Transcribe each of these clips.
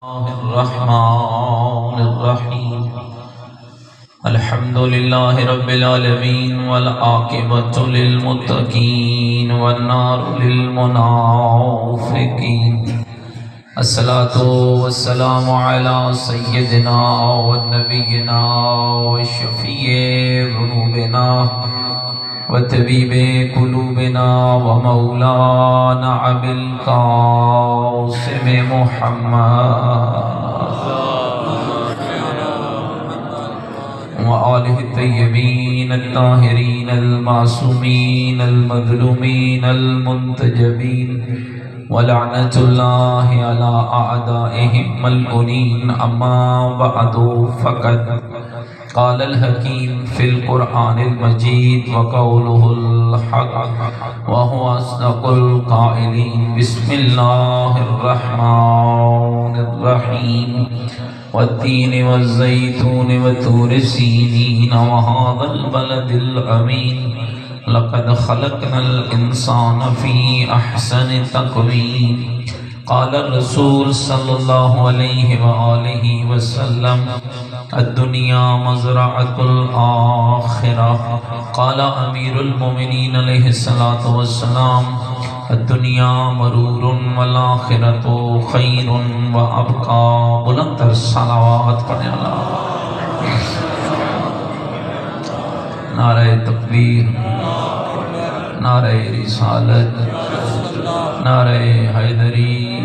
الرحمن الرحيم الحمد لله رب العالمين والعاقبة للمتقين والنار للمنافقين الصلاة والسلام على سيدنا ونبينا وشفيع ذنوبنا وطبيب قلوبنا ومولانا أبي القاسم محمد وآله الطيبين الطاهرين المعصومين المظلومين المنتجبين ولعنة الله على أعدائهم ملعونين أما بعد فقد قال الحكيم في القرآن المجيد وقوله الحق وهو أصدق القائلين بسم الله الرحمن الرحيم والتين والزيتون وطور سينين وهذا البلد الأمين لقد خلقنا الإنسان في أحسن تقويم قال الرسول صلى الله عليه وآله وسلم الدنيا مزرعة الآخرة قال أمير المؤمنين عليه الصلاة والسلام الدنيا مرور والآخرة خير وأبقى بلندر صلوات پڑھنے والا نعرہ تکبیر نعرہ رسالت نعرہ حیدری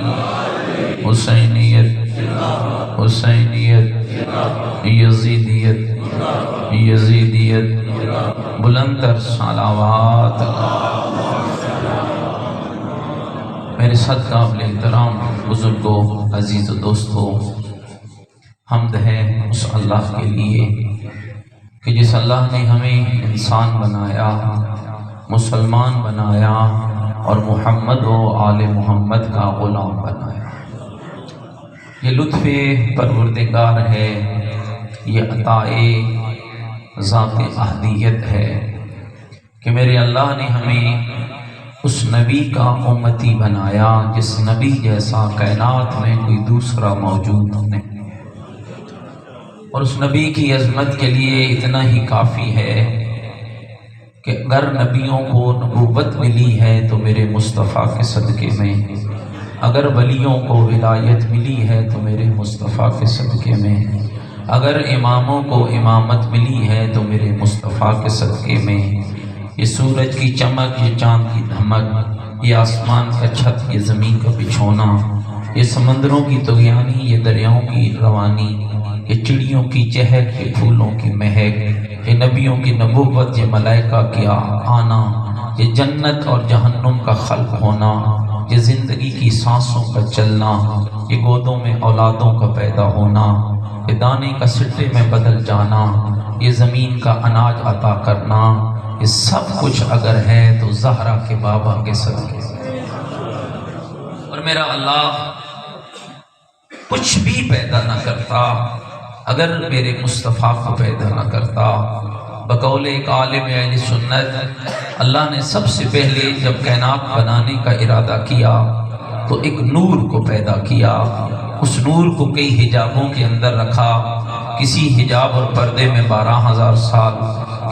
حسینیت حسینیت یزیدیت یزیدیت بلندر صلوات میرے ساتھ قابل احترام بزرگوں عزیز و دوستوں حمد ہے اس اللہ کے لیے کہ جس اللہ نے ہمیں انسان بنایا مسلمان بنایا اور محمد و آل محمد کا غلام بنایا یہ لطف پروردگار ہے یہ عطا ذات احدیت ہے کہ میرے اللہ نے ہمیں اس نبی کا امتی بنایا جس نبی جیسا کائنات میں کوئی دوسرا موجود نہیں اور اس نبی کی عظمت کے لیے اتنا ہی کافی ہے کہ اگر نبیوں کو نبوت ملی ہے تو میرے مصطفیٰ کے صدقے میں اگر ولیوں کو ولایت ملی ہے تو میرے مصطفیٰ کے صدقے میں اگر اماموں کو امامت ملی ہے تو میرے مصطفیٰ کے صدقے میں یہ سورج کی چمک یہ چاند کی دھمک یہ آسمان کا چھت یہ زمین کا بچھونا یہ سمندروں کی طغیانی یہ دریاؤں کی روانی یہ چڑیوں کی چہک یہ پھولوں کی مہک یہ نبیوں کی نبوت یہ ملائکہ کیا آنا یہ جنت اور جہنم کا خلق ہونا یہ زندگی کی سانسوں کا چلنا یہ گودوں میں اولادوں کا پیدا ہونا یہ دانے کا سٹے میں بدل جانا یہ زمین کا اناج عطا کرنا یہ سب کچھ اگر ہے تو زہرا کے بابا کے صدقے اور میرا اللہ کچھ بھی پیدا نہ کرتا اگر میرے مصطفیٰ کو پیدا نہ کرتا بقول ایک عالم اہل سنت اللہ نے سب سے پہلے جب کائنات بنانے کا ارادہ کیا تو ایک نور کو پیدا کیا اس نور کو کئی حجابوں کے اندر رکھا کسی حجاب اور پردے میں 12,000 سال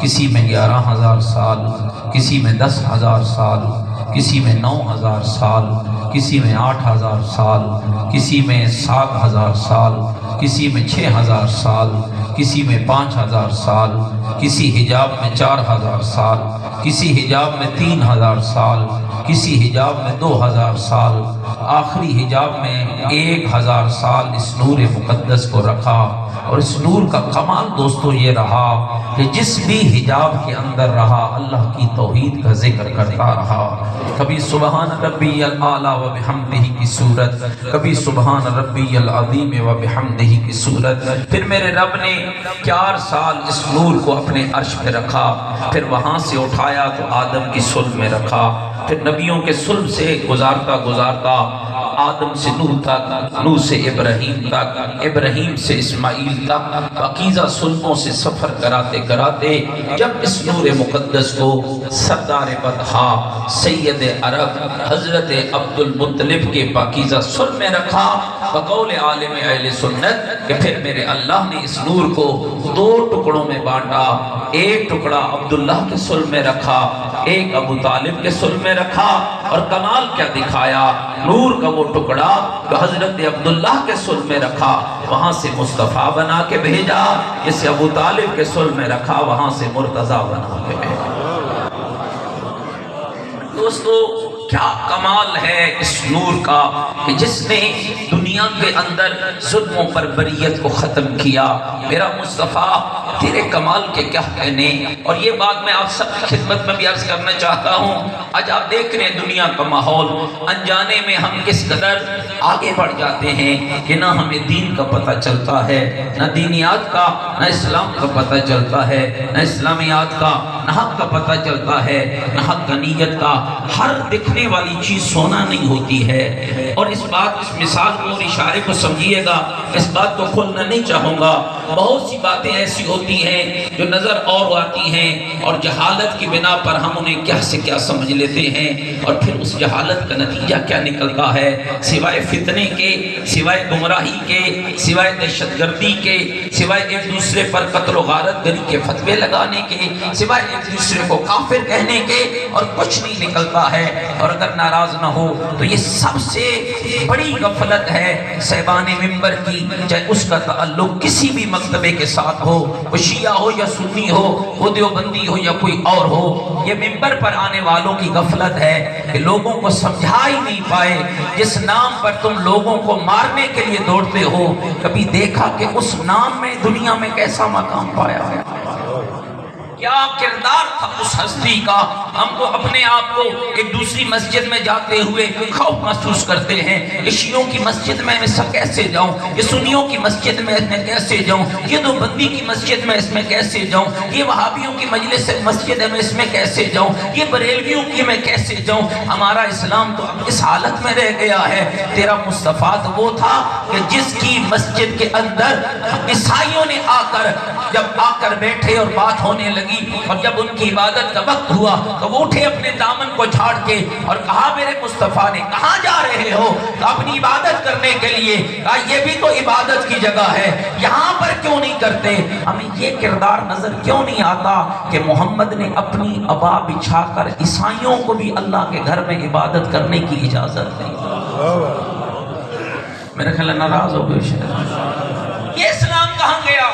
کسی میں 11,000 سال کسی میں 10,000 سال کسی میں 9,000 سال کسی میں 8,000 سال کسی میں 7,000 سال کسی میں 6,000 سال کسی میں 5,000 سال کسی حجاب میں 4,000 سال کسی حجاب میں 3,000 سال کسی حجاب میں 2,000 سال آخری حجاب میں 1,000 سال اس نور مقدس کو رکھا اور اس نور کا کمال دوستو یہ رہا کہ جس بھی حجاب کے اندر رہا اللہ کی توحید کا ذکر کرتا رہا کبھی سبحان ربی الاعلی و بحمدہ کی صورت کبھی سبحان ربی العظیم و بحمدہ کی صورت پھر میرے رب نے 4 سال اس نور کو اپنے عرش پہ رکھا پھر وہاں سے اٹھایا تو آدم کی صلب میں رکھا پھر نبی نبیوں کے صلب سے گزارتا گزارتا آدم سے نوح تک، نوح سے ابراہیم تک، ابراہیم سے اسماعیل تک پاکیزہ صلبوں سے سفر کراتے کراتے جب اس نور مقدس کو سردار بطحا سید عرب حضرت عبد المطلب کے پاکیزہ صلب میں رکھا، بقول عالم اہل سنت کہ پھر میرے اللہ نے اس نور کو دو ٹکڑوں میں بانٹا، ایک ٹکڑا عبداللہ کے صلب میں رکھا، ایک ابو طالب کے صلب میں رکھا، اور کمال کیا دکھایا، نور کا وہ ٹکڑا جو حضرت عبداللہ کے صلب میں رکھا وہاں سے مصطفیٰ بنا کے بھیجا، جسے ابو طالب کے صلب میں رکھا وہاں سے مرتضیٰ بنا کے بھیجا۔ دوستو کیا کمال ہے اس نور کا کہ جس نے دنیا کے اندر ظلموں پر بریت کو ختم کیا۔ میرا مصطفیٰ تیرے کمال کے کیا کہنے، اور یہ بات میں آپ سب کی خدمت میں بھی عرض کرنا چاہتا ہوں۔ آج آپ دیکھ رہے ہیں دنیا کا ماحول، انجانے میں ہم کس قدر آگے بڑھ جاتے ہیں کہ نہ ہمیں دین کا پتہ چلتا ہے، نہ دینیات کا، نہ اسلام کا پتہ چلتا ہے، نہ اسلامیات کا، نہ حق کا پتہ چلتا ہے، نہ حقانیت کا۔ ہر دکھنے والی چیز سونا نہیں ہوتی ہے، اور اس مثال کو اور اشارے کو سمجھیے گا، اس بات کو کھولنا نہیں چاہوں گا۔ بہت سی باتیں ایسی ہوتی ہیں جو نظر اور آتی ہیں، اور جہالت کی بنا پر ہم انہیں کیا سے کیا سمجھ لیتے ہیں، اور پھر اس جہالت کا نتیجہ کیا نکلتا ہے، سوائے فتنے کے، سوائے گمراہی کے، سوائے دہشت گردی کے، سوائے ایک دوسرے پر قتل و غارت گری کے فتوے لگانے کے، سوائے ایک دوسرے کو کافر کہنے کے، اور کچھ نہیں نکلتا ہے۔ اور اگر ناراض نہ ہو تو یہ سب سے بڑی غفلت ہے صاحبان ممبر کی، چاہے اس کا تعلق کسی بھی مکتبے کے ساتھ ہو، وہ شیعہ ہو یا سنی ہو، وہ دیوبندی ہو یا کوئی اور ہو۔ یہ ممبر پر آنے والوں کی غفلت ہے کہ لوگوں کو سمجھا ہی نہیں پائے، جس نام پر تم لوگوں کو مارنے کے لیے دوڑتے ہو، کبھی دیکھا کہ اس نام میں دنیا میں کیسا مقام پایا ہے، کیا کردار تھا اس ہستی کا۔ ہم کو اپنے آپ کو ایک دوسری مسجد میں جاتے ہوئے خوف محسوس کرتے ہیں، یہ شیعوں کی مسجد میں کیسے جاؤں، یہ سنیوں کی مسجد میں کیسے جاؤں، یہ دیوبندی کی مسجد میں اس میں کیسے جاؤں، یہ وہابیوں کی مجلس مسجد میں اس میں کیسے جاؤں، یہ بریلویوں کی میں کیسے جاؤں۔ ہمارا اسلام تو اب اس حالت میں رہ گیا ہے۔ تیرا مصطفیٰ تو وہ تھا کہ جس کی مسجد کے اندر عیسائیوں نے جب آ کر بیٹھے اور بات ہونے لگی، اور جب ان کی عبادت کا وقت ہوا تو وہ اٹھے اپنے دامن کو جھاڑ کے اور کہا میرے مصطفیٰ نے کہاں جا رہے ہو، تو اپنی عبادت کرنے کے لیے کہا یہ بھی تو عبادت کی جگہ ہے، یہاں پر کیوں نہیں کرتے۔ ہمیں یہ کردار نظر کیوں نہیں آتا کہ محمد نے اپنی عبا بچھا کر عیسائیوں کو بھی اللہ کے گھر میں عبادت کرنے کی اجازت دی۔ میرے خیال ناراض ہو گئے شاید۔ یہ اسلام کہاں گیا؟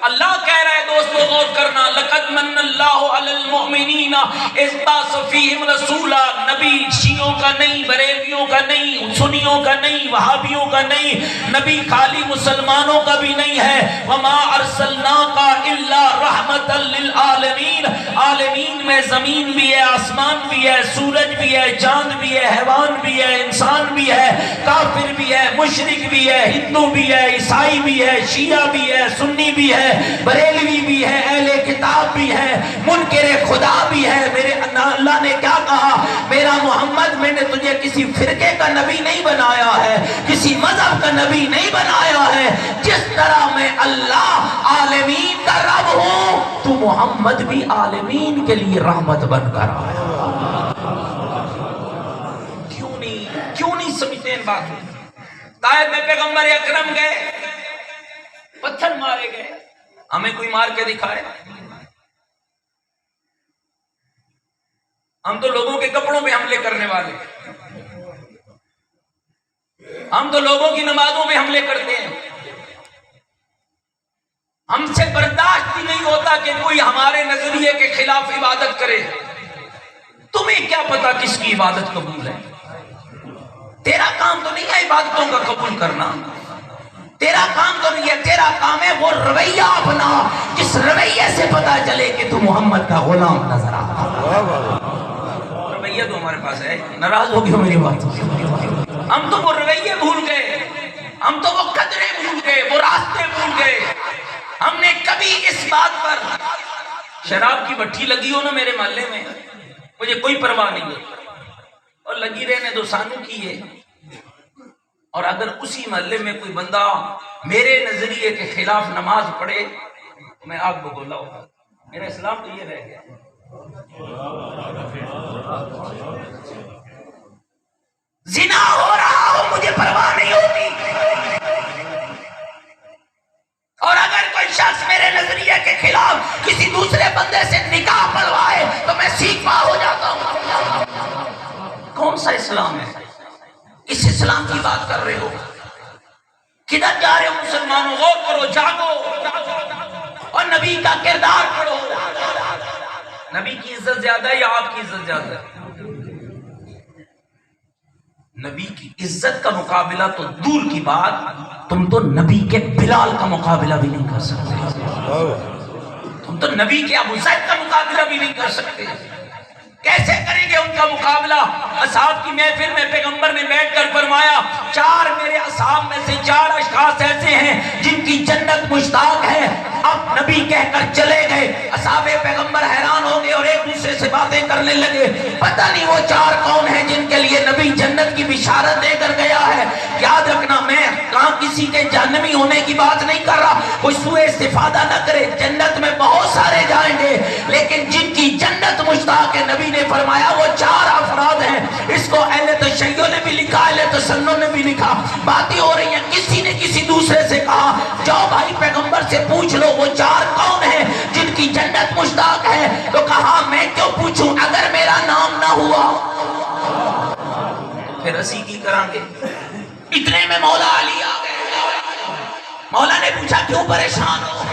اللہ کہہ رہا ہے دوستو غور کرنا، لقد من اللہ علی المؤمنین اذ بعث فیہم رسولا۔ نبی شیعوں کا نہیں، بریلویوں کا نہیں، سنیوں کا نہیں، وہابیوں کا نہیں، نبی خالی مسلمانوں کا بھی نہیں ہے۔ وما ارسلناک الا رحمتا للعالمین۔ عالمین میں زمین بھی ہے، آسمان بھی ہے، سورج بھی ہے، چاند بھی ہے، حیوان بھی ہے، انسان بھی ہے، کافر بھی ہے، مشرک بھی ہے، ہندو بھی ہے، عیسائی بھی ہے، شیعہ بھی ہے، سنی بھی ہے، بریلوی بھی ہے، اہل کتاب بھی ہے، منکر خدا بھی ہے۔ میرے اللہ نے کیا کہا؟ میرا محمد میں نے تجھے کسی فرقے کا نبی نہیں بنایا ہے، کسی مذہب کا نبی نہیں بنایا ہے۔ جس طرح میں اللہ عالمین کا رب ہوں، تو محمد بھی عالمین کے لیے رحمت بن کر آیا۔ کیوں نہیں سمجھتے ان باتوں؟ طائف میں پیغمبر اکرم گئے، پتھر مارے گئے، ہمیں کوئی مار کے دکھائے؟ ہم تو لوگوں کے کپڑوں پہ حملے کرنے والے، ہم تو لوگوں کی نمازوں پہ حملے کرتے ہیں۔ ہم سے برداشت ہی نہیں ہوتا کہ کوئی ہمارے نظریے کے خلاف عبادت کرے۔ تمہیں کیا پتا کس کی عبادت قبول ہے؟ تیرا کام تو نہیں ہے عبادتوں کا قبول کرنا، تیرا کام تو نہیں ہے، تیرا کام ہے وہ رویہ اپنا جس رویے سے پتا چلے کہ تو محمد کا غلام نظر آتا۔ رویہ تو ہمارے پاس ہے، ناراض ہو گئے میری بات؟ ہم تو وہ رویے بھول گئے، ہم تو وہ قدریں بھول گئے، وہ راستے بھول گئے۔ ہم نے کبھی اس بات پر، شراب کی بھٹی لگی ہو نا میرے محلے میں، مجھے کوئی پرواہ نہیں ہے، اور لگی رہنے دو سانو کی ہے. اور اگر اسی محلے میں کوئی بندہ میرے نظریے کے خلاف نماز پڑھے تو میں آگ بگولا ہوگا. میرا اسلام تو یہ رہ گیا. زنا ہو رہا ہو مجھے پرواہ نہیں ہوتی، اور اگر کوئی شخص میرے نظریے کے خلاف کسی دوسرے بندے سے نکاح پڑھوائے تو میں سیکھوا ہو جاتا ہوں. کون سا اسلام ہے؟ کس اسلام کی بات کر رہے ہو؟ کدھر جا رہے ہو مسلمانوں؟ غور کرو، جاگو اور نبی کا کردار پڑھو. نبی کی عزت زیادہ ہے یا آپ کی عزت زیادہ ہے؟ نبی کی عزت کا مقابلہ تو دور کی بات، تم تو نبی کے بلال کا مقابلہ بھی نہیں کر سکتے. تم تو نبی کے ابو زید کا مقابلہ بھی نہیں کر سکتے. کیسے کریں گے ان کا مقابلہ؟ اصحاب کی محفل میں پیغمبر نے بیٹھ کر فرمایا 4 میرے اصحاب میں سے 4 اشخاص ایسے ہیں جن کی جنت مشتاق ہے. اب نبی کہہ کر چلے گئے. اصحاب پیغمبر حیران ہو گئے اور ایک دوسرے سے باتیں کرنے لگے. پتہ نہیں وہ 4 کون ہیں جن کے لیے نبی جنت کی بشارت دے کر گیا ہے. یاد رکھنا، میں کہاں کسی کے جہنمی ہونے کی بات نہیں کر رہا، کوئی سوء استفادہ نہ کرے. جنت میں بہت سارے جائیں گے، لیکن جن کی جنت مشتاق ہے نبی نے فرمایا وہ 4 افراد ہیں. اس کو اہل تشیع نے بھی لکھا، اہل تسنن نے بھی لکھا. باتیں ہو رہی ہیں، کسی نے کسی دوسرے سے کہا جاؤ بھائی پیغمبر سے پوچھ لو وہ 4 کون ہیں جن کی جنت مشتاق ہے. تو کہا میں کیوں پوچھوں، اگر میرا نام نہ ہوا پھر اسی کی کریں گے. اتنے میں مولا علی آ گئے. مولا نے پوچھا کیوں پریشان ہو؟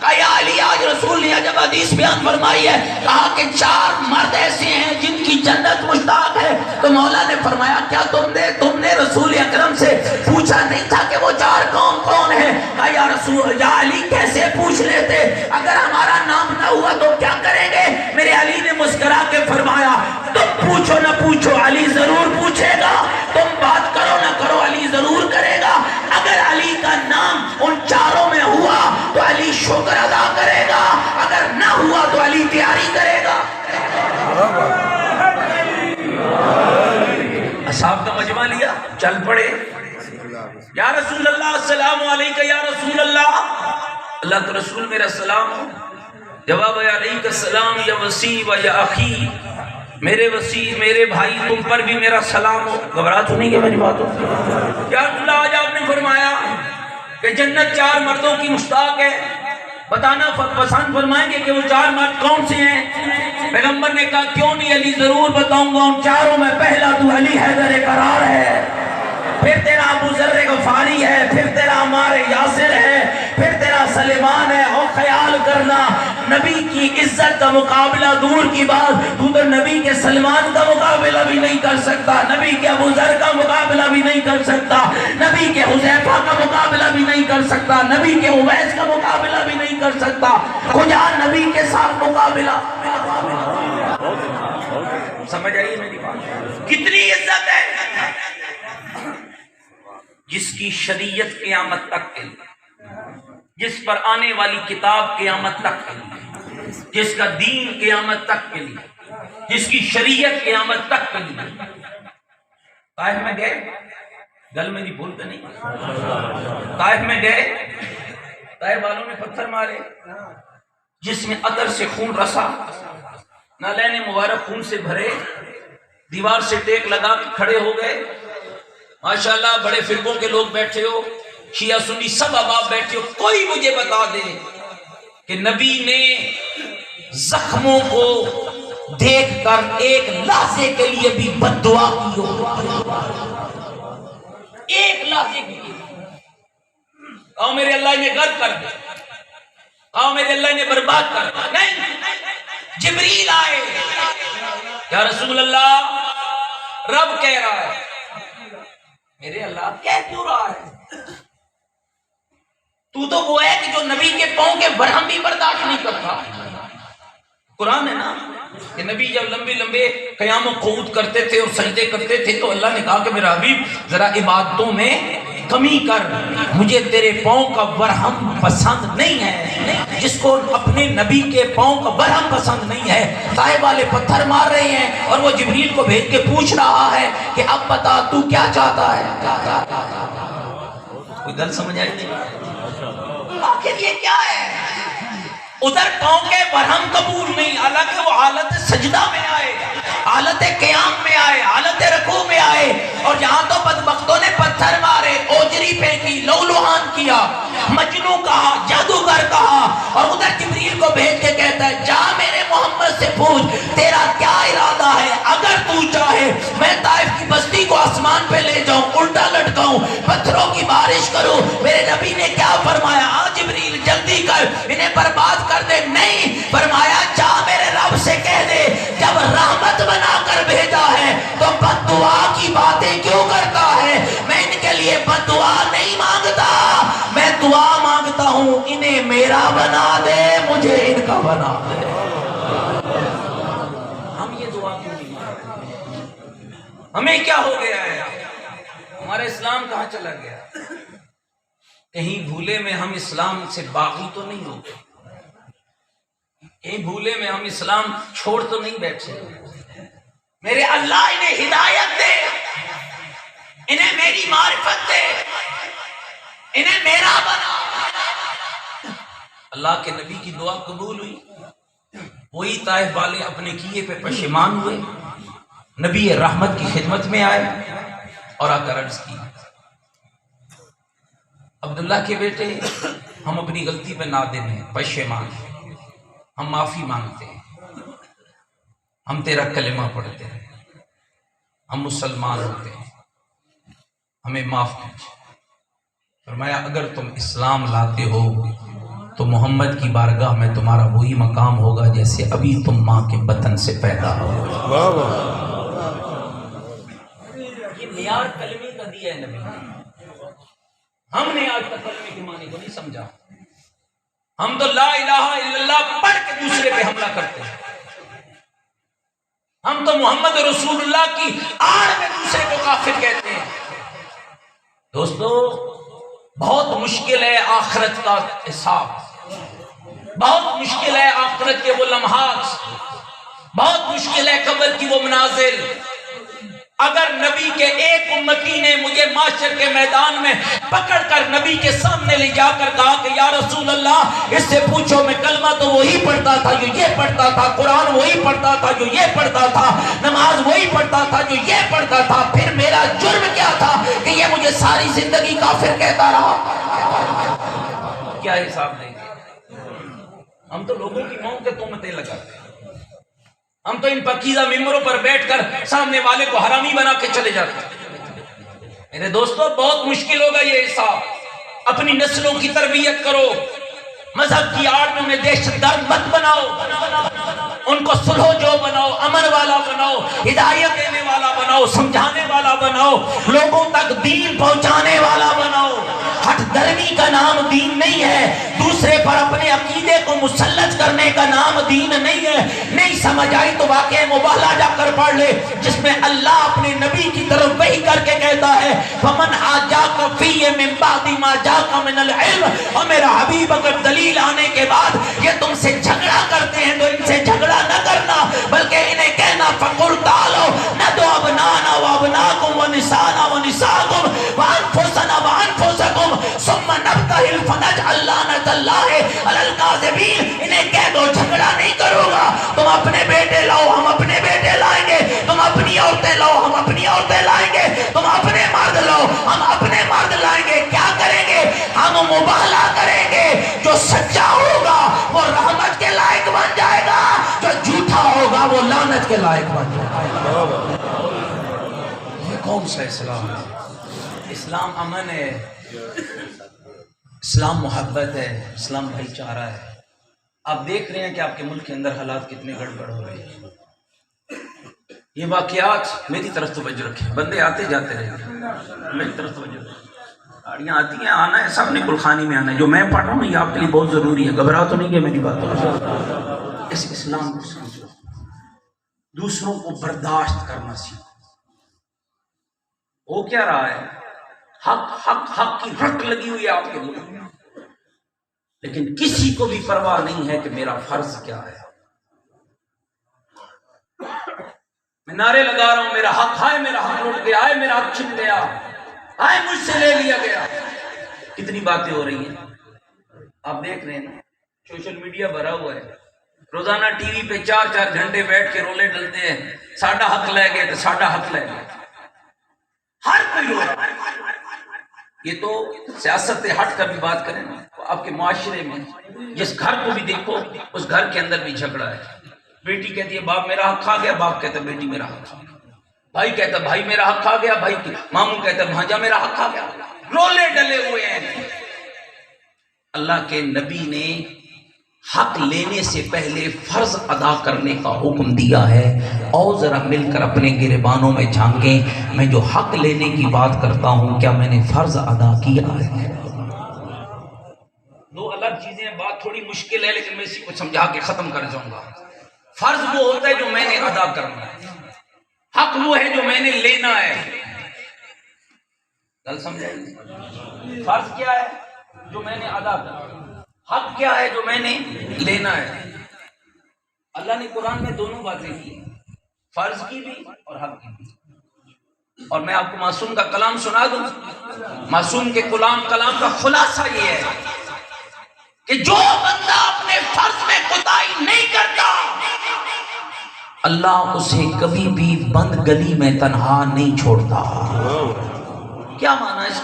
کہا یا علی آج رسول نے جب حدیث بیان فرمائی ہے، کہا کہ 4 مرد ایسے ہیں جن کی جنت مشتاق ہے. تو مولا نے فرمایا کیا تم نے رسول اکرم سے پوچھا نہیں تھا کہ وہ 4 کون ہیں؟ کہا یا علی کیسے پوچھ لیتے، اگر ہمارا نام نہ ہوا تو کیا کریں گے؟ میرے علی نے مسکرا کے فرمایا تم پوچھو نہ پوچھو علی ضرور پوچھے گا، تم بات کرو نہ کرو علی ضرور کرے گا. اگر علی کا نام ان 4 میں ہوا تو علی شکر ادا کرے گا، اگر نہ ہوا تو علی تیاری کرے گا. اصحاب کا مجمع لیا، چل پڑے. یا رسول اللہ السلام علیکہ یا رسول اللہ. اللہ کا رسول میرا سلام ہو. جواب یا علیکہ السلام یا وسیع و یا اخی، میرے وسیع میرے بھائی تم پر بھی میرا سلام ہو. گھبرا تو نہیں کہ میری بات ہو؟ یا رسول اللہ آج آپ نے فرمایا کہ جنت 4 مردوں کی مشتاق ہے، بتانا پسند فرمائیں گے کہ وہ 4 مرد کون سے ہیں؟ پیغمبر نے کہا کیوں نہیں علی ضرور بتاؤں گا. ان 4 میں پہلا تو علی حیدر قرار ہے، پھر تیرا ابو ذر غفاری ہے، پھر تیرا عمار یاسر ہے، پھر تیرا سلیمان ہے. اور خیال کرنا نبی کی عزت کا مقابلہ دور کی بات، تو نبی کے سلمان کا مقابلہ بھی نہیں کر سکتا، نبی کے ابو ذر کا مقابلہ بھی نہیں کر سکتا، نبی کے حذیفہ کا مقابلہ بھی نہیں کر سکتا، نبی کے اویس کا مقابلہ بھی نہیں کر سکتا. خدا نبی کے ساتھ مقابلہ. سمجھ آئیے میری بات؟ کتنی عزت ہے جس کی شریعت قیامت تک کے لیے، جس پر آنے والی کتاب قیامت تک کے لیے، جس کا دین قیامت تک کے لیے، جس کی شریعت قیامت تک کے لیے. طائف میں گئے، گل میری بھول تو نہیں، طائف میں گئے، طائف والوں نے پتھر مارے جس میں عطر سے خون رسا، نالین مبارک خون سے بھرے، دیوار سے ٹیک لگا کے کھڑے ہو گئے. ماشاءاللہ بڑے فرقوں کے لوگ بیٹھے ہو، شیعہ سنی سب احباب بیٹھے ہو، کوئی مجھے بتا دے کہ نبی نے زخموں کو دیکھ کر ایک لحظے کے لیے بھی بد دعا کی ہو. ایک لحظے کے لیے کہو میرے اللہ نے غرق کر دیا، کہو میرے اللہ نے برباد کر دیا. نہیں، جبریل آئے، یا رسول اللہ رب کہہ رہا ہے. میرے اللہ کہہ کیوں رہا ہے؟ تو وہ ہے کہ جو نبی کے پاؤں کے برہم بھی برداشت نہیں کرتا. قرآن ہے نا کہ نبی جب لمبے لمبے قیام و قعود کرتے تھے اور سجدے کرتے تھے تو اللہ نے کہا کہ میرا حبیب ذرا عبادتوں میں کمی کر، مجھے تیرے پاؤں کا ورہم پسند نہیں ہے۔ جس کو اپنے نبی کے پاؤں کا ورہم پسند نہیں ہے، طائف والے پتھر مار رہے ہیں اور وہ جبریل کو بھیج کے پوچھ رہا ہے کہ اب بتا تو کیا چاہتا ہے۔ کوئی گل سمجھ آئی نہیں؟ آخر یہ کیا ہے؟ ادھر پاؤں کے ورہم قبول نہیں، حالانکہ وہ حالت سجدہ میں آئے، حالت قیام میں آئے، حالت رکوع میں آئے، اور یہاں تو بدبختوں نے پتھر مارے، اوجری پھینکی، لولوہان کیا، مجنوں کہا، جادوگر کہا، اور ادھر جبریل کو بھیج کے کہتا ہے جا میرے محمد سے پوچھ تیرا کیا ارادہ ہے، اگر تو چاہے میں طائف کی بستی کو آسمان پہ لے جاؤں، الٹا لٹکاؤں، پتھروں کی بارش کروں۔ میرے نبی نے کیا فرمایا؟ آ جبریل جلدی کر، انہیں برباد کر دے۔ نہیں، فرمایا جا میرے رب سے کہہ دے جب رحمت بنا کر بھیجا ہے تو بد دعا کی باتیں کیوں کرتا ہے؟ میں ان کے لیے بد دعا نہیں مانگتا، میں دعا مانگتا ہوں انہیں میرا بنا دے، مجھے ان کا بنا دے۔ ہم یہ دعا کیوں نہیں مانگتے؟ ہمیں کیا ہو گیا ہے؟ ہمارا اسلام کہاں چلا گیا؟ کہیں بھولے میں ہم اسلام سے باغی تو نہیں ہو گئے؟ کہیں بھولے میں ہم اسلام چھوڑ تو نہیں بیٹھے؟ میرے اللہ انہیں ہدایت دے، انہیں میری معرفت دے، انہیں میرا بنا۔ اللہ کے نبی کی دعا قبول ہوئی، وہی طائف والے اپنے کیے پہ پشیمان ہوئے، نبی رحمت کی خدمت میں آئے اور آ کر عرض کی عبداللہ کے بیٹے، ہم اپنی غلطی پہ نادم ہیں، پشیمان ہیں، ہم معافی مانگتے ہیں، ہم تیرا کلمہ پڑھتے ہیں، ہم مسلمان ہوتے ہیں، ہمیں معاف کیجیے۔ فرمایا اگر تم اسلام لاتے ہو تو محمد کی بارگاہ میں تمہارا وہی مقام ہوگا جیسے ابھی تم ماں کے بطن سے پیدا ہو۔ یہ معیار کلمے کا دیا ہے نبی نے، ہم نے آج تک کلمے کے معنی کو نہیں سمجھا۔ ہم تو لا الہ الا اللہ پڑھ کے دوسرے پہ حملہ کرتے ہیں، ہم تو محمد رسول اللہ کی آڑ میں دوسرے کو کافر کہتے ہیں۔ دوستو بہت مشکل ہے آخرت کا حساب، بہت مشکل ہے آخرت کے وہ لمحات، بہت مشکل ہے قبر کی وہ منازل۔ اگر نبی کے ایک امتی نے مجھے معاشر کے میدان میں پکڑ کر نبی کے سامنے لے جا کر کہا کہ یا رسول اللہ اس سے پوچھو میں کلمہ تو وہی پڑھتا تھا جو یہ پڑھتا تھا، قرآن وہی پڑھتا تھا جو یہ پڑھتا تھا، نماز وہی پڑھتا تھا جو یہ پڑھتا تھا، پھر میرا جرم کیا تھا کہ یہ مجھے ساری زندگی کافر کہتا رہا؟ کیا حساب دیں گے؟ ہم تو لوگوں کی منہ کے تہمتیں لگاتے ہیں، ہم تو ان پکیزہ ممبروں پر بیٹھ کر سامنے والے کو حرامی بنا کے چلے جاتے ہیں۔ میرے دوستو بہت مشکل ہوگا یہ حساب۔ اپنی نسلوں کی تربیت کرو، مذہب کی آڑ میں انہیں دہشت گرد مت بناؤ، ان کو صلح جو بناؤ، امن والا بناؤ، ہدایت دینے والا بناؤ، سمجھانے والا بناؤ، لوگوں تک دین پہنچانے والا بناؤ۔ ہٹ درمی کا نام دین نہیں ہے، دوسرے پر اپنے عقیدے کو مسلط کرنے کا نام دین نہیں ہے۔ نہیں سمجھ آئی تو واقعہ مبالہ جا کر پڑھ لے، جس میں اللہ اپنے نبی کی طرف وحی کر کے کہتا ہے فَمَنْ حَاجَّاكَ فِيهِ مِنْ بَعْدِ مَا جَاءَكَ مِنَ الْعِلْمِ، اور میرا حبیب اگر دلیل آنے کے بعد یہ تم سے جھگڑا کرتے ہیں تو ان سے جھگڑا نہ کرنا، بلکہ انہیں کہنا فَقُلْ تَعَالَوْا نَدْعُ أَبْنَاءَنَا وَأَبْنَاءَكُمْ وَنِسَاءَنَا وَنِسَاءَكُمْ وَأَنفُسَنَا وَأَنفُسَكُمْ ثُمَّ نَبْتَهِلْ فَنَجْعَلْ لَعْنَتَ اللَّهِ عَلَى الْكَاذِبِينَ۔ انہیں کہہ دو جھگڑا نہیں کروں گا، تم اپنے بیٹے لاؤ ہم اپنے بیٹے لائیں گے، تم اپنی عورتیں لاؤ ہم اپنی عورتیں لائیں گے، تم اپنے مرد لاؤ ہم اپنے مرد لائیں گے۔ کیا کریں گے؟ ہم مباہلہ کریں گے، جو سچا ہوگا وہ رحمت کے لائق بن جائے گا، جو جھوٹا ہوگا وہ لعنت کے لائق بن جائے گا۔ یہ کون سا اسلام ہے؟ اسلام امن ہے، اسلام محبت ہے، اسلام بھائی چارہ ہے۔ آپ دیکھ رہے ہیں کہ آپ کے ملک کے اندر حالات کتنے گڑبڑ ہو رہے ہیں۔ یہ واقعات میری طرف توجہ رکھیں، بندے آتے جاتے رہیں گے، میری طرف توجہ رکھیں۔ گاڑیاں آتی ہیں، آنا ہے، سب نے گلخانی میں آنا ہے۔ جو میں پڑھ رہا ہوں یہ آپ کے لیے بہت ضروری ہے، گھبراہ تو نہیں کہ میری بات ہو۔ اس اسلام کو سمجھو، دوسروں کو برداشت کرنا سیکھو۔ ہو کیا رہا ہے؟ حق حق حق کی رٹ لگی ہوئی ہے آپ کے منہ میں، لیکن کسی کو بھی پرواہ نہیں ہے کہ میرا فرض کیا ہے۔ میں نعرے لگا رہا ہوں، میرا حق ہے، میرا حق لٹ گیا ہے، میرا حق چھن گیا ہے، مجھ سے لے لیا گیا۔ کتنی باتیں ہو رہی ہیں، آپ دیکھ رہے ہیں نا، سوشل میڈیا بھرا ہوا ہے، روزانہ ٹی وی پہ 4 گھنٹے بیٹھ کے رولے ڈلتے ہیں، ساڈا حق لے گئے تو ساڈا حق لے گئے، ہر کوئی ہو رہا ہے۔ یہ تو سیاست سے ہٹ کر بھی بات کریں نا، آپ کے معاشرے میں جس گھر کو بھی دیکھو اس گھر کے اندر بھی جھگڑا ہے۔ بیٹی کہتی ہے باپ میرا حق کھا گیا، باپ کہتا ہے بیٹی میرا حق کھا گیا، بھائی کہتا ہے بھائی میرا حق کھا گیا، بھائی ماموں کہتا ہے بھانجا میرا حق کھا گیا، رولے ڈلے ہوئے ہیں۔ اللہ کے نبی نے حق لینے سے پہلے فرض ادا کرنے کا حکم دیا ہے۔ اور ذرا مل کر اپنے گریبانوں میں جھانکیں، میں جو حق لینے کی بات کرتا ہوں کیا میں نے فرض ادا کیا ہے؟ دو الگ چیزیں ہیں، بات تھوڑی مشکل ہے لیکن میں اسی کو سمجھا کے ختم کر جاؤں گا۔ فرض وہ ہوتا ہے جو میں نے ادا کرنا ہے، حق وہ ہے جو میں نے لینا ہے۔ گل سمجھائیں؟ فرض کیا ہے جو میں نے ادا کرنا، حق کیا ہے جو میں نے لینا ہے۔ اللہ نے قرآن میں دونوں باتیں کی، فرض کی بھی اور حق کی بھی۔ اور میں آپ کو معصوم کا کلام سنا دوں، معصوم کے کلام کا خلاصہ یہ ہے کہ جو بندہ اپنے فرض میں کوتاہی نہیں کرتا اللہ اسے کبھی بھی بند گلی میں تنہا نہیں چھوڑتا۔ کیا معنی اس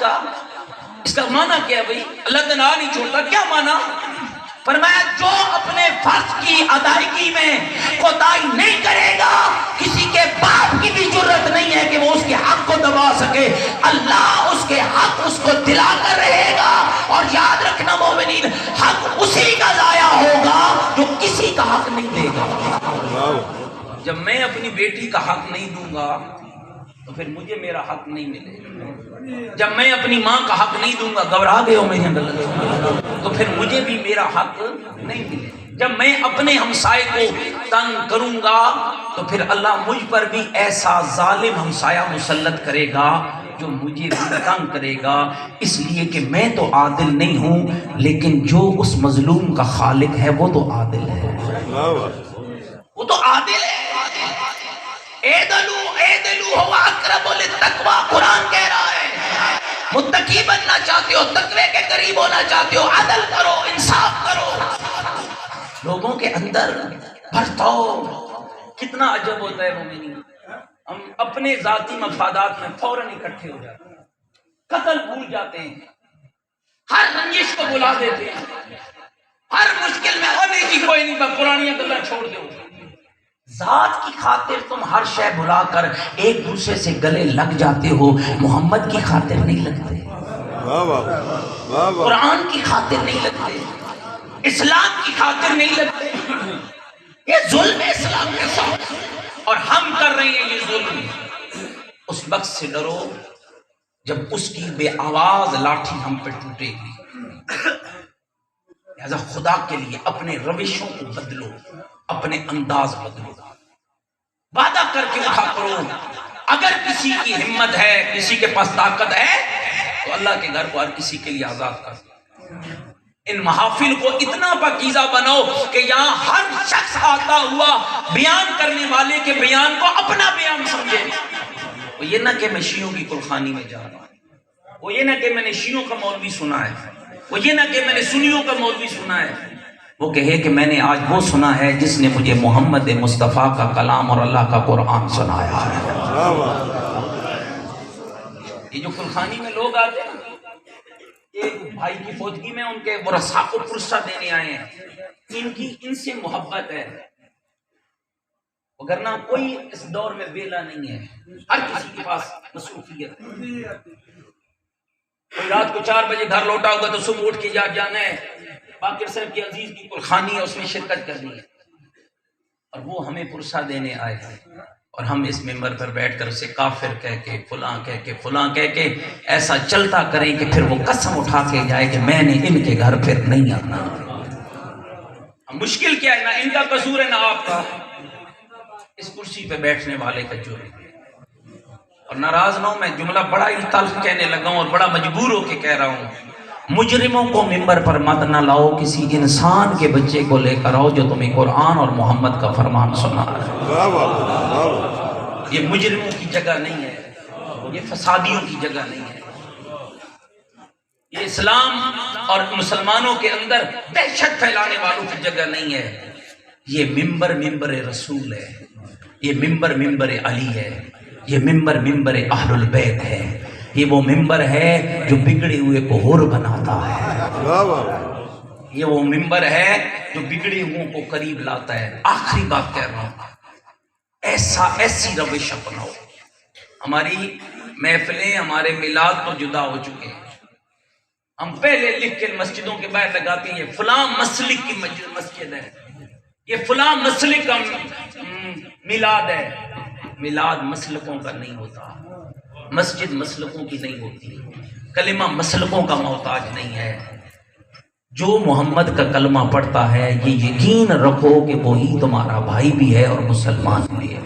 کا معنی کیا ہے بھائی؟ اللہ تنہا نہیں چھوڑتا، کیا معنی؟ فرمایا جو اپنے فرض کی ادائیگی میں کوتاہی نہیں کرے گا، کسی کے باپ کی بھی جرت نہیں ہے کہ وہ اس کے حق کو دبا سکے، اللہ اس کے حق اس کو دلا کر رہے گا۔ اور یاد رکھنا مومنین، حق اسی کا ضائع ہوگا جو کسی کا حق نہیں دے گا۔ جب میں اپنی بیٹی کا حق نہیں دوں گا تو پھر مجھے میرا حق نہیں ملے گا۔ جب میں اپنی ماں کا حق نہیں دوں گا، گھبرا گئے ہو میرے اندر، تو پھر مجھے بھی میرا حق نہیں ملے گا۔ جب میں اپنے ہمسائے کو تنگ کروں گا تو پھر اللہ مجھ پر بھی ایسا ظالم ہمسایہ مسلط کرے گا جو مجھے بھی تنگ کرے گا۔ اس لیے کہ میں تو عادل نہیں ہوں، لیکن جو اس مظلوم کا خالق ہے وہ تو عادل ہے، وہ تو عادل ہے۔ اعدلوا هو اقرب للتقوی، قرآن کہہ رہا ہے متقی بننا چاہتے ہو، تقوی کے قریب ہونا چاہتے ہو، عدل کرو، انصاف کرو۔ لوگوں کے اندر برتاؤ کتنا عجب ہوتا ہے مومنین، ہم اپنے ذاتی مفادات میں فوراً اکٹھے ہو جاتے ہیں، قتل بھول جاتے ہیں، ہر رنجش کو بلا دیتے ہیں، ہر مشکل میں نہیں جی کوئی نہیں، پرانی گلاں چھوڑ دو۔ ذات کی خاطر تم ہر شے بھلا کر ایک دوسرے سے گلے لگ جاتے ہو، محمد کی خاطر نہیں لگتے، قرآن کی خاطر نہیں لگتے، اسلام کی خاطر نہیں لگتے۔ یہ ظلم ہے اسلام کے ساتھ، اور ہم کر رہے ہیں یہ ظلم۔ اس وقت سے ڈرو جب اس کی بے آواز لاٹھی ہم پہ ٹوٹے گی۔ لہذا خدا کے لیے اپنے روشوں کو بدلو، اپنے انداز بدلو، وعدہ کر کے اٹھا کرو۔ اگر کسی کی ہمت ہے، کسی کے پاس طاقت ہے تو اللہ کے گھر کو ہر کسی کے لیے آزاد کر۔ ان محافل کو اتنا پاکیزہ بناؤ کہ یہاں ہر شخص آتا ہوا بیان کرنے والے کے بیان کو اپنا بیان سمجھے۔ وہ یہ نہ کہ میں شیعوں کی کلخانی میں جا رہا ہوں، وہ یہ نہ کہ میں نے شیعوں کا مولوی سنا ہے، وہ یہ نہ کہ میں نے سنیوں کا مولوی سنا ہے، وہ کہے کہ میں نے آج وہ سنا ہے جس نے مجھے محمد مصطفیٰ کا کلام اور اللہ کا قرآن سنایا ہے۔ یہ جو کلخانی میں لوگ آتے ہیں، ایک بھائی کی فوتگی میں ان کے ورثاء کو پرسہ دینے آئے ہیں، ان سے محبت ہے، وگرنہ کوئی اس دور میں ویلا نہیں ہے، ہر کسی کے پاس مصروفیت ہے۔ کوئی رات کو 4 بجے گھر لوٹا ہوگا تو صبح اٹھ کے جانا ہے باقر صاحب کی عزیز کی کلخانی ہے، اس میں شرکت کرنی ہے، اور وہ ہمیں پرسہ دینے آئے ہیں، اور ہم اس ممبر پر بیٹھ کر اسے کافر کہہ کے فلاں کہہ کے فلاں کہہ کے ایسا چلتا کریں کہ پھر وہ قسم اٹھا کے جائے کہ میں نے ان کے گھر پھر نہیں آنا۔ مشکل کیا ہے، نہ ان کا قصور ہے نہ آپ کا، اس کرسی پہ بیٹھنے والے کا جرم ہے۔ اور ناراض نہ ہوں، میں جملہ بڑا ہی تلخ کہنے لگا ہوں اور بڑا مجبور ہو کے کہہ رہا ہوں، مجرموں کو ممبر پر مت نہ لاؤ، کسی انسان کے بچے کو لے کر آؤ جو تمہیں قرآن اور محمد کا فرمان سنا رہا ہے۔ یہ مجرموں کی جگہ نہیں ہے، یہ فسادیوں کی جگہ نہیں ہے، یہ اسلام اور مسلمانوں کے اندر دہشت پھیلانے والوں کی جگہ نہیں ہے۔ یہ ممبر رسول ہے، یہ ممبر علی ہے، یہ ممبر اہل البیت ہے، یہ وہ ممبر ہے جو بگڑے ہوئے کو حر بناتا ہے، یہ وہ ممبر ہے جو بگڑے ہوئے کو قریب لاتا ہے۔ آخری بات کہہ رہا ہوں، ایسی روش اپناؤ۔ ہماری محفلیں، ہمارے میلاد تو جدا ہو چکے ہیں، ہم پہلے لکھ کے مسجدوں کے باہر لگاتے ہیں یہ فلاں مسلک کی مسجد ہے، یہ فلاں مسلک کا میلاد ہے۔ میلاد مسلکوں کا نہیں ہوتا، مسجد مسلکوں کی نہیں ہوتی، کلمہ مسلکوں کا محتاج نہیں ہے۔ جو محمد کا کلمہ پڑھتا ہے یہ یقین رکھو کہ وہی تمہارا بھائی بھی ہے اور مسلمان بھی ہے،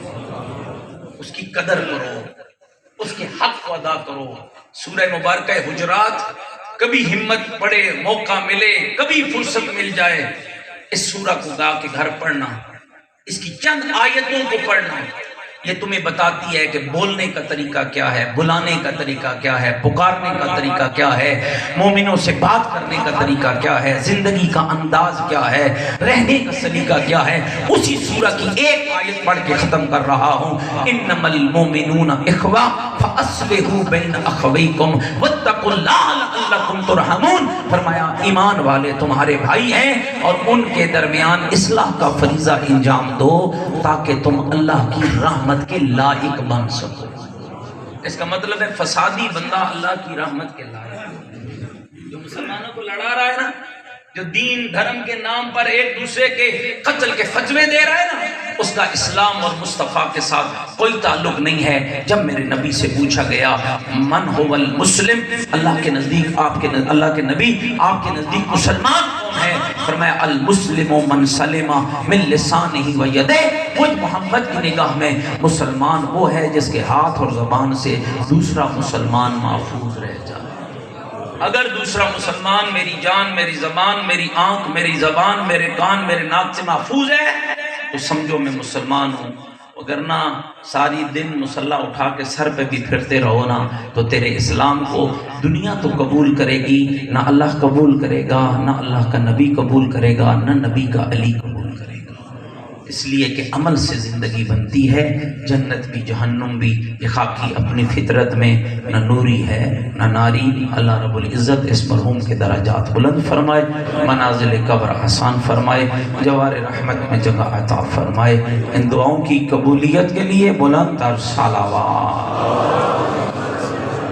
اس کی قدر کرو، اس کے حق کو ادا کرو۔ سورہ مبارکہ حجرات، کبھی ہمت پڑے، موقع ملے، کبھی فرصت مل جائے، اس سورہ کو گا کے گھر پڑھنا، اس کی چند آیتوں کو پڑھنا، یہ تمہیں بتاتی ہے کہ بولنے کا طریقہ کیا ہے، بلانے کا طریقہ کیا ہے، پکارنے کا طریقہ کیا ہے، مومنوں سے بات کرنے کا طریقہ کیا ہے، زندگی کا انداز کیا ہے، رہنے کا سلیقہ کیا ہے۔ اسی سورہ کی ایک آیت پڑھ کے ختم کر رہا ہوں، انما المؤمنون اخوہ فاصلحوا بین اخویکم واتقوا اللہ لعلکم ترحمون۔ فرمایا ایمان والے تمہارے بھائی ہیں اور ان کے درمیان اصلاح کا فریضہ انجام دو تاکہ تم اللہ کی رحمت کے لائق بن سکو۔ اس کا مطلب ہے فسادی بندہ اللہ کی رحمت کے لائق، جو مسلمانوں کو لڑا رہا ہے نا، جو دین دھرم کے نام پر ایک دوسرے کے قتل کے فتوے دے رہا ہے نا، اس کا اسلام اور مصطفیٰ کے ساتھ کوئی تعلق نہیں ہے۔ جب میرے نبی سے پوچھا گیا من هو المسلم، اللہ کے نزدیک اللہ کے نبی آپ کے نزدیک مسلمان کون ہے؟ فرمایا المسلم من سلم من لسانہ و یدہ۔ مجھ محمد کی نگاہ میں مسلمان وہ ہے جس کے ہاتھ اور زبان سے دوسرا مسلمان محفوظ رہ جائے۔ اگر دوسرا مسلمان میری جان، میری زبان، میری آنکھ، میری زبان، میرے کان، میرے ناک سے محفوظ ہے تو سمجھو میں مسلمان ہوں، وگرنہ ساری دن مسلح اٹھا کے سر پہ بھی پھرتے رہو نا تو تیرے اسلام کو دنیا تو قبول کرے گی، نہ اللہ قبول کرے گا، نہ اللہ کا نبی قبول کرے گا، نہ نبی کا علی قبول کرے گا۔ اس لیے کہ عمل سے زندگی بنتی ہے، جنت بھی جہنم بھی۔ یہ خاکی اپنی فطرت میں نہ نوری ہے نہ ناری۔ اللہ رب العزت اس مرحوم کے درجات بلند فرمائے، منازل قبر آسان فرمائے، جوار رحمت میں جگہ عطا فرمائے۔ ان دعاؤں کی قبولیت کے لیے بلند تر صلوات۔